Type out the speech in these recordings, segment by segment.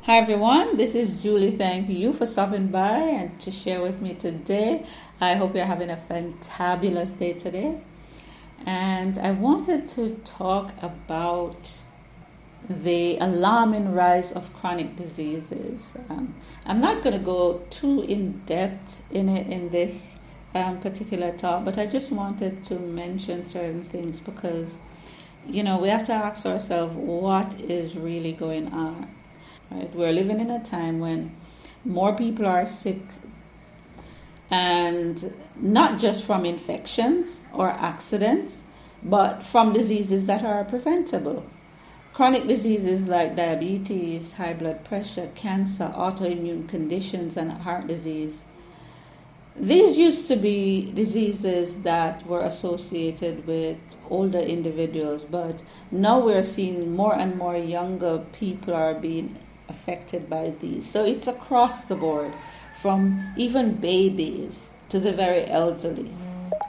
Hi everyone, this is Julie. Thank you for stopping by and to share with me today. I hope you're having a fantabulous day today. And I wanted to talk about the alarming rise of chronic diseases. I'm not going to go too in depth in it in this particular talk, but I just wanted to mention certain things because, we have to ask ourselves what is really going on. Right? We're living in a time when more people are sick, and not just from infections or accidents, but from diseases that are preventable. Chronic diseases like diabetes, high blood pressure, cancer, autoimmune conditions, and heart disease. These used to be diseases that were associated with older individuals, but now we're seeing more and more younger people are being affected by these. So it's across the board, from even babies to the very elderly.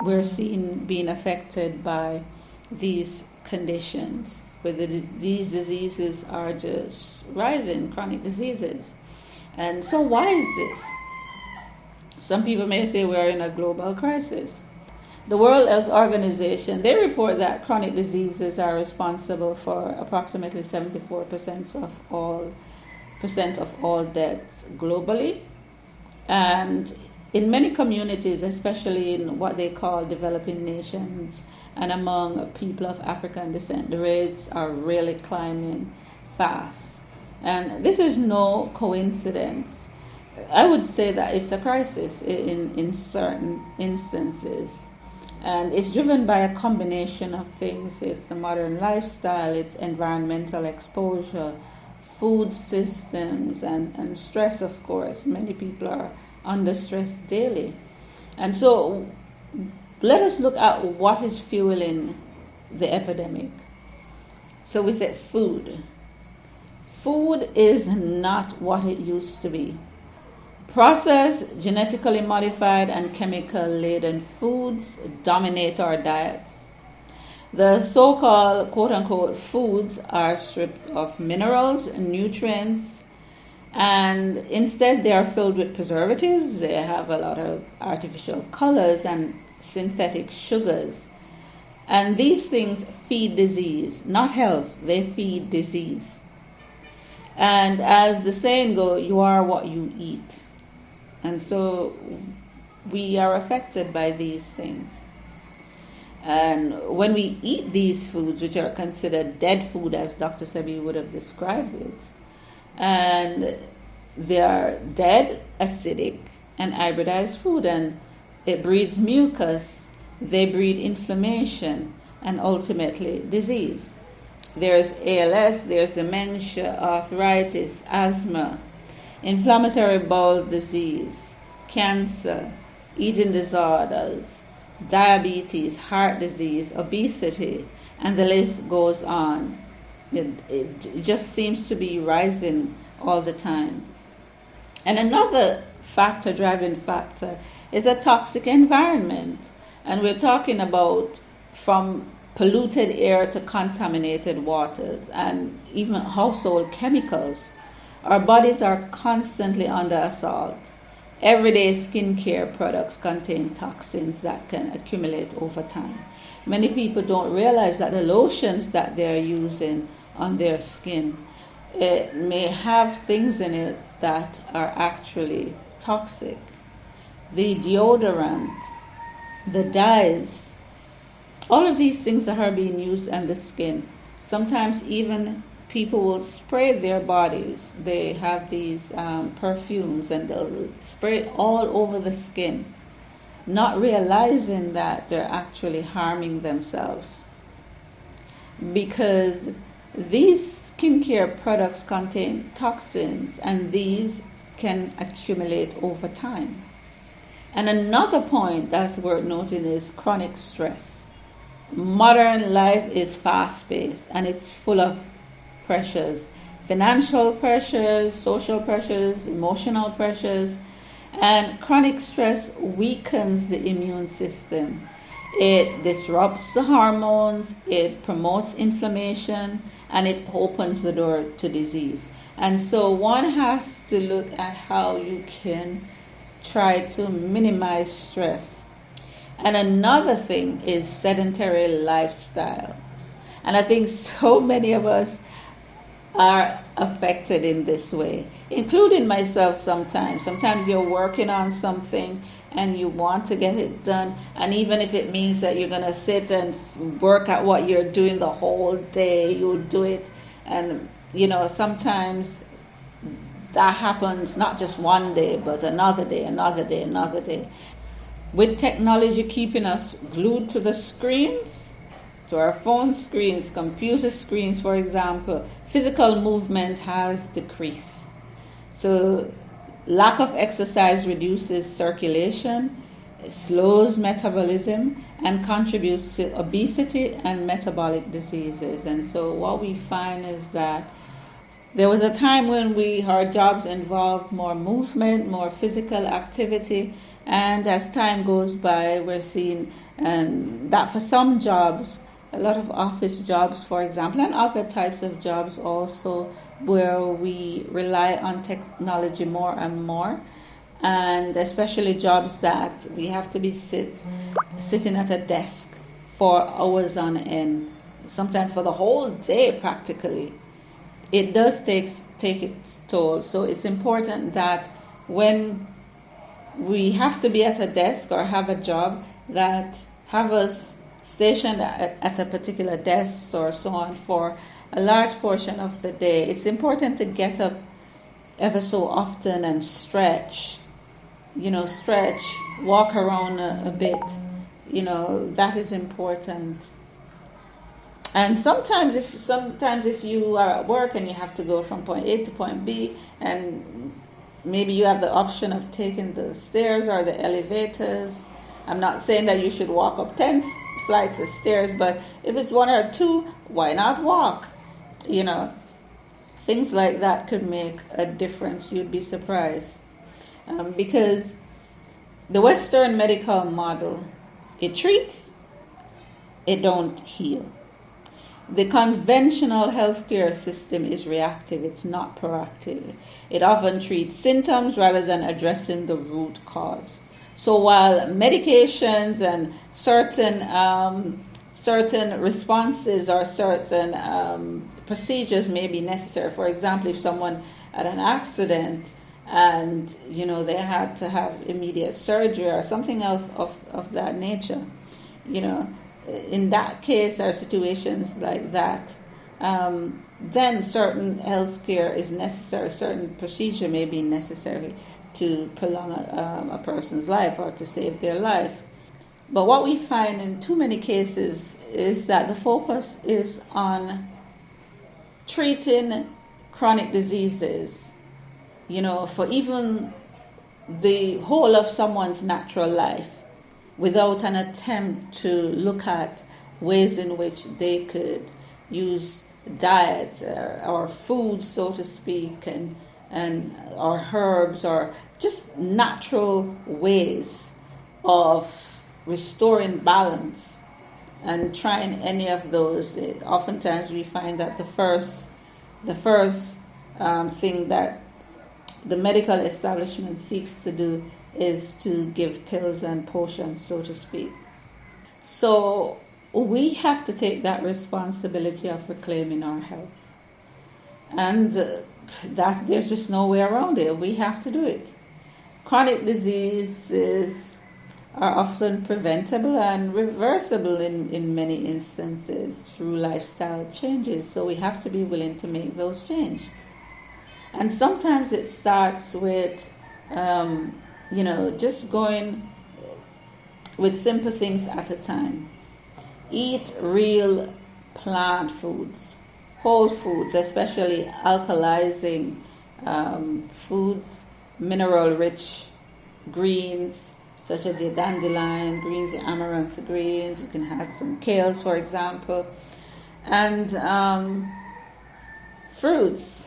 We're seeing being affected by these conditions, where these diseases are just rising, chronic diseases. And so why is this? Some people may say we're in a global crisis. The World Health Organization, they report that chronic diseases are responsible for approximately 74% of all deaths globally. And in many communities, especially in what they call developing nations and among people of African descent, the rates are really climbing fast. And this is no coincidence. I would say that it's a crisis in certain instances. And it's driven by a combination of things. It's the modern lifestyle, it's environmental exposure, food systems, and stress, of course. Many people are under stress daily. And so let us look at what is fueling the epidemic. So we said food. Food is not what it used to be. Processed, genetically modified, and chemical-laden foods dominate our diets. The so-called quote-unquote foods are stripped of minerals, nutrients, and instead they are filled with preservatives. They have a lot of artificial colors and synthetic sugars. And these things feed disease, not health. They feed disease. And as the saying goes, you are what you eat. And so we are affected by these things. And when we eat these foods, which are considered dead food, as Dr. Sebi would have described it, and they are dead, acidic, and hybridized food, and it breeds mucus, they breed inflammation, and ultimately disease. There's ALS, there's dementia, arthritis, asthma, inflammatory bowel disease, cancer, eating disorders, diabetes, heart disease, obesity, and the list goes on. It just seems to be rising all the time. And another driving factor, is a toxic environment. And we're talking about from polluted air to contaminated waters and even household chemicals. Our bodies are constantly under assault. Everyday skincare products contain toxins that can accumulate over time. Many people don't realize that the lotions that they're using on their skin, it may have things in it that are actually toxic. The deodorant, the dyes, all of these things that are being used on the skin. Sometimes even people will spray their bodies. They have these perfumes and they'll spray it all over the skin, not realizing that they're actually harming themselves. Because these skincare products contain toxins, and these can accumulate over time. And another point that's worth noting is chronic stress. Modern life is fast-paced and it's full of pressures, financial pressures, social pressures, emotional pressures, and chronic stress weakens the immune system. It disrupts the hormones, it promotes inflammation, and it opens the door to disease. And so one has to look at how you can try to minimize stress. And another thing is sedentary lifestyle. And I think so many of us are affected in this way, including myself sometimes. Sometimes you're working on something and you want to get it done, and even if it means that you're going to sit and work at what you're doing the whole day, you'll do it. And sometimes that happens not just one day, but another day, another day, another day. With technology keeping us glued to the screens, to our phone screens, computer screens, for example, physical movement has decreased. So lack of exercise reduces circulation, slows metabolism, and contributes to obesity and metabolic diseases. And so what we find is that there was a time when our jobs involved more movement, more physical activity, and as time goes by, we're seeing that for some jobs, a lot of office jobs, for example, and other types of jobs also, where we rely on technology more and more, and especially jobs that we have to be sitting at a desk for hours on end, sometimes for the whole day practically. It does take its toll. So it's important that when we have to be at a desk or have a job that have us stationed at a particular desk or so on for a large portion of the day, it's important to get up ever so often and stretch, walk around a bit, that is important. And sometimes if you are at work and you have to go from point A to point B, and maybe you have the option of taking the stairs or the elevators. I'm not saying that you should walk up 10 flights of stairs, but if it's one or two, why not walk? Things like that could make a difference. You'd be surprised. Because the Western medical model, it treats, it don't heal. The conventional healthcare system is reactive, it's not proactive. It often treats symptoms rather than addressing the root cause. So while medications and certain responses or certain procedures may be necessary, for example, if someone had an accident and they had to have immediate surgery or something of that nature, in that case or situations like that, then certain health care is necessary, certain procedure may be necessary to prolong a person's life or to save their life. But what we find in too many cases is that the focus is on treating chronic diseases, for even the whole of someone's natural life, without an attempt to look at ways in which they could use diet or food, so to speak, and or herbs or just natural ways of restoring balance and trying any of those. Oftentimes we find that the first thing that the medical establishment seeks to do is to give pills and potions, so to speak. So we have to take that responsibility of reclaiming our health. And there's just no way around it. We have to do it. Chronic diseases are often preventable and reversible in many instances through lifestyle changes. So we have to be willing to make those changes. And sometimes it starts with just going with simple things at a time. Eat real plant foods, whole foods, especially alkalizing foods, mineral-rich greens, such as your dandelion greens, your amaranth greens. You can add some kales, for example. And fruits.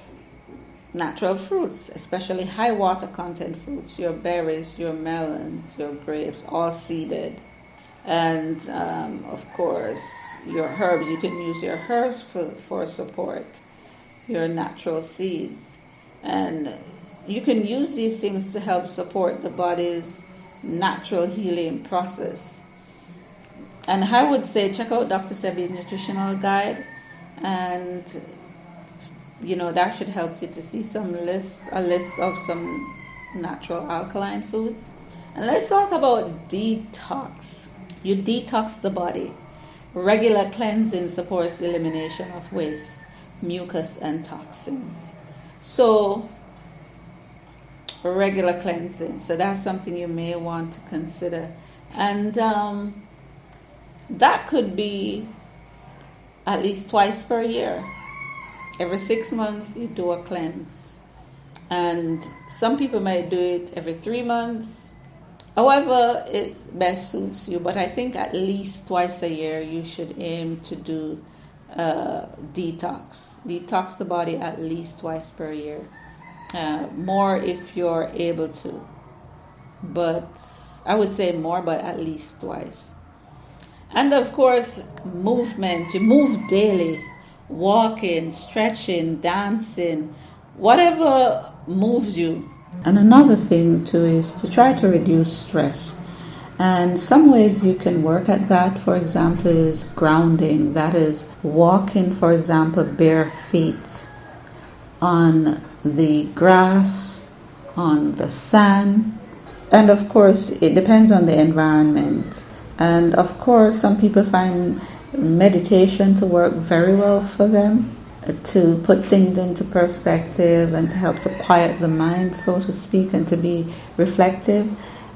Natural fruits, especially high water content fruits, your berries, your melons, your grapes, all seeded. And of course, your herbs, you can use your herbs for support, your natural seeds. And you can use these things to help support the body's natural healing process. And I would say check out Dr. Sebi's nutritional guide, and that should help you to see a list of some natural alkaline foods. And let's talk about detox. You detox the body. Regular cleansing supports elimination of waste, mucus, and toxins. So regular cleansing, so that's something you may want to consider. And that could be at least twice per year. Every 6 months you do a cleanse, and some people might do it every 3 months. However it best suits you, but I think at least twice a year you should aim to do detox the body at least twice per year. More if you're able to, but I would say more, but at least twice. And of course, movement. You move daily, walking, stretching, dancing, whatever moves you. And another thing too is to try to reduce stress. And some ways you can work at that, for example, is grounding. That is walking, for example, bare feet on the grass, on the sand. And of course, it depends on the environment. And of course, some people find meditation to work very well for them, to put things into perspective and to help to quiet the mind, so to speak, and to be reflective.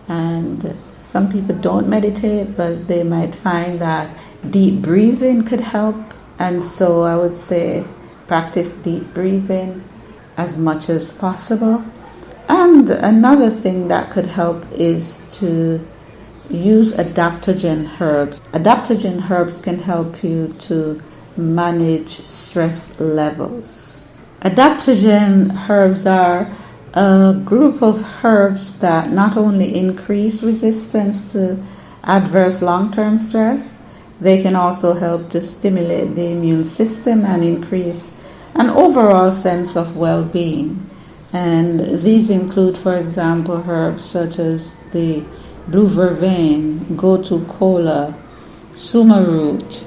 And some people don't meditate, but they might find that deep breathing could help. And so I would say practice deep breathing as much as possible. And another thing that could help is to use adaptogen herbs. Adaptogen herbs can help you to manage stress levels. Adaptogen herbs are a group of herbs that not only increase resistance to adverse long-term stress, they can also help to stimulate the immune system and increase an overall sense of well-being. And these include, for example, herbs such as the blue vervain, gotu kola, suma root,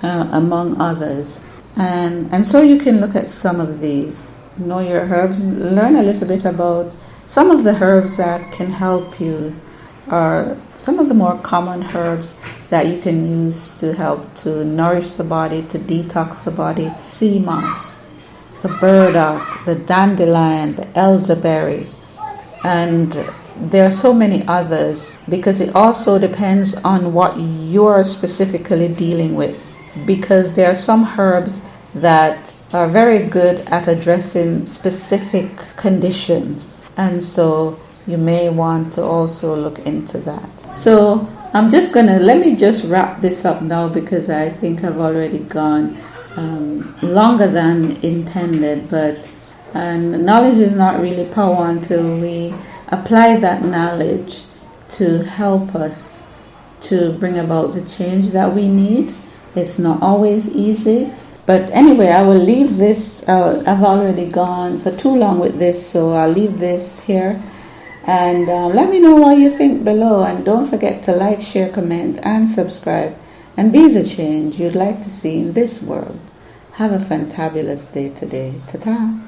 among others. And so you can look at some of these, know your herbs, learn a little bit about some of the herbs that can help you, or some of the more common herbs that you can use to help to nourish the body, to detox the body. Sea moss, the burdock, the dandelion, the elderberry, and there are so many others, because it also depends on what you're specifically dealing with, because there are some herbs that are very good at addressing specific conditions, and so you may want to also look into that. So let me just wrap this up now, because I think I've already gone longer than intended, but knowledge is not really power until we apply that knowledge to help us to bring about the change that we need. It's not always easy. But anyway, I will leave this. I've already gone for too long with this, so I'll leave this here. And let me know what you think below. And don't forget to like, share, comment, and subscribe. And be the change you'd like to see in this world. Have a fantabulous day today. Ta-ta.